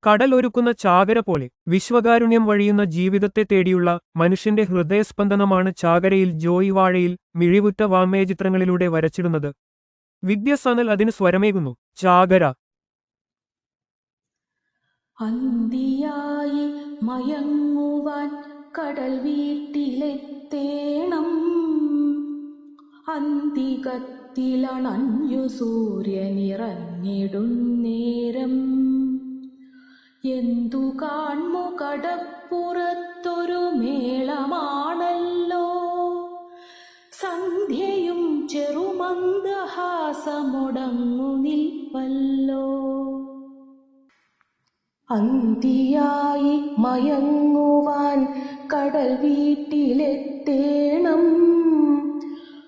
കടൽ ഒരുക്കുന്ന ചാകര പോലെ വിശ്വകാരുണ്യം വഴിയുന്ന ജീവിതത്തെ തേടിയുള്ള മനുഷ്യന്റെ ഹൃദയസ്പന്ദനമാണ് ചാകരയിൽ ജോയി വാഴയിൽ മിഴിവുറ്റ വാങ്മയചിത്രങ്ങളിലൂടെ വരച്ചിടുന്നത്. വിദ്യ സനൽ അതിന് സ്വരമേകുന്നു. ചാകര. അന്തിയായി മയങ്ങുവാൻ കടൽ വീട്ടിലെത്തേണം, അന്തികത്തിലണഞ്ഞു സൂര്യനിറങ്ങിടുന്നേരം. എന്തു കാൺമു കടപ്പുറത്തൊരു മേളമാണല്ലോ, സന്ധ്യയും ചെറുമന്ദഹാസമൊടങ്ങു നിൽപ്പല്ലോ. അന്തിയായി മയങ്ങുവാൻ കടൽ വീട്ടിലെത്തേണം,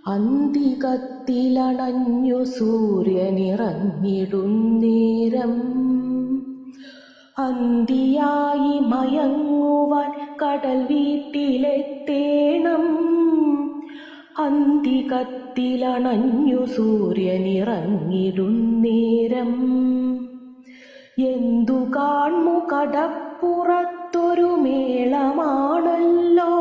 അന്തികത്തിലണഞ്ഞു സൂര്യനിറങ്ങിടുന്നേരം. അന്തിയായി മയങ്ങുവാൻ കടൽ വീട്ടിലെത്തേണം, അന്തികത്തിലണഞ്ഞു സൂര്യനിറങ്ങിടുന്നേരം. എന്തു കാൺമു കടപ്പുറത്തൊരു മേളമാണല്ലോ,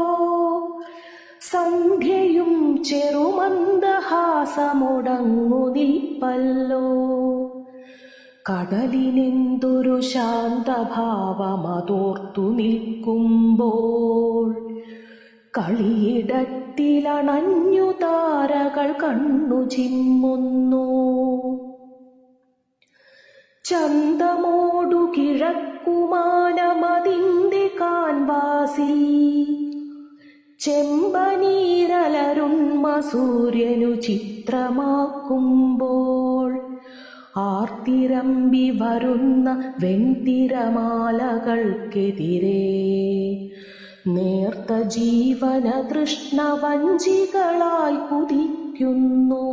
സന്ധ്യയും ചെറുമന്ദഹാസമൊടങ്ങു നിൽപ്പല്ലോ. കടലിനെന്തൊരു ശാന്തഭാവമതോർത്തു നിൽക്കുമ്പോൾ, കളിയിടത്തിലണഞ്ഞു താരകൾ കണ്ണു ചിമ്മുന്നു. ചന്തമോടു കിഴക്കുമാനമതിന്റെ കാൻവാസിൽ, ചെമ്പനീരലരുണ്മ സൂര്യനു ചിത്രമാക്കുമ്പോൾ, ആർത്തിരമ്പി വരുന്ന വെൺതിരമാലകൾക്കെതിരെ നേർത്ത ജീവന തൃഷ്ണവഞ്ചികളായി കുതിക്കുന്നു.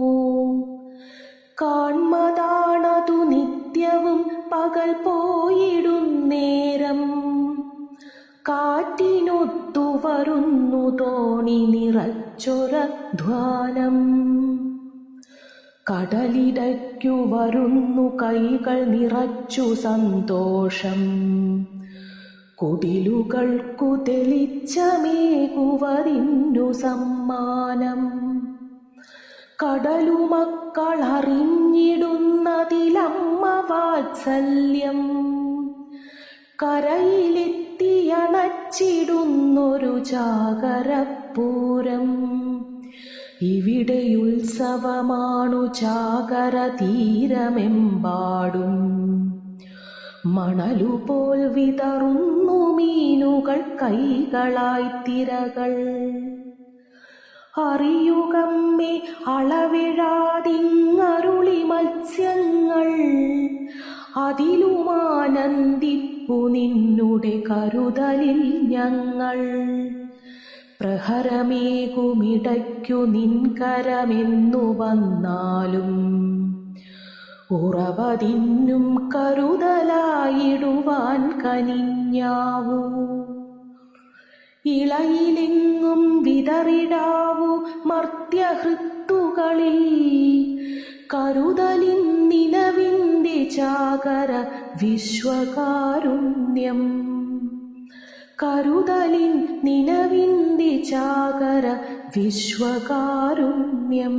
കാൺമതാണതു നിത്യവും പകൽ പോയിടുന്നേരം, കാറ്റിനൊത്തു വരുന്നു തോണി നിറച്ചൊരധ്വാനം. കടലിടയ്ക്കു വരുന്നു കൈകൾ നിറച്ചു സന്തോഷം, കുടിലുകൾക്കു തെളിച്ചമേകുവതിന്നു സമ്മാനം. കടലുമക്കളറിഞ്ഞിടുന്നതിലമ്മ വാത്സല്യം, കരയിലെത്തിയണച്ചിടുന്നൊരു ചാകരപ്പൂരം. ഇവിടെയുത്സവമാണു ചാകര തീരമെമ്പാടും, മണലുപോൽ വിതറുന്നു മീനുകൾ കൈകളായി തിരകൾ. അറിയുകമ്മേ അളവിഴാതിങ്ങരുളി മത്സ്യങ്ങൾ, അതിലുമാനന്ദിപ്പു നിന്നുടെ കരുതലിൽ ഞങ്ങൾ. പ്രഹരമേകുമിടയ്ക്കു നിൻകരമെന്നു വന്നാലും, ഉറവതിന്നും കരുതലായിടുവാൻ കനിഞ്ഞാവൂ. ഇളയിലെങ്ങും വിതറിടാവൂ മർത്യഹൃത്തുകളിൽ, കരുതലിൻ നിലവിന്റെ ചാകര വിശ്വകാരുണ്യം. കരുതലിൻ നിലവിന്റെ ചാകര വിശ്വകാരുണ്യം.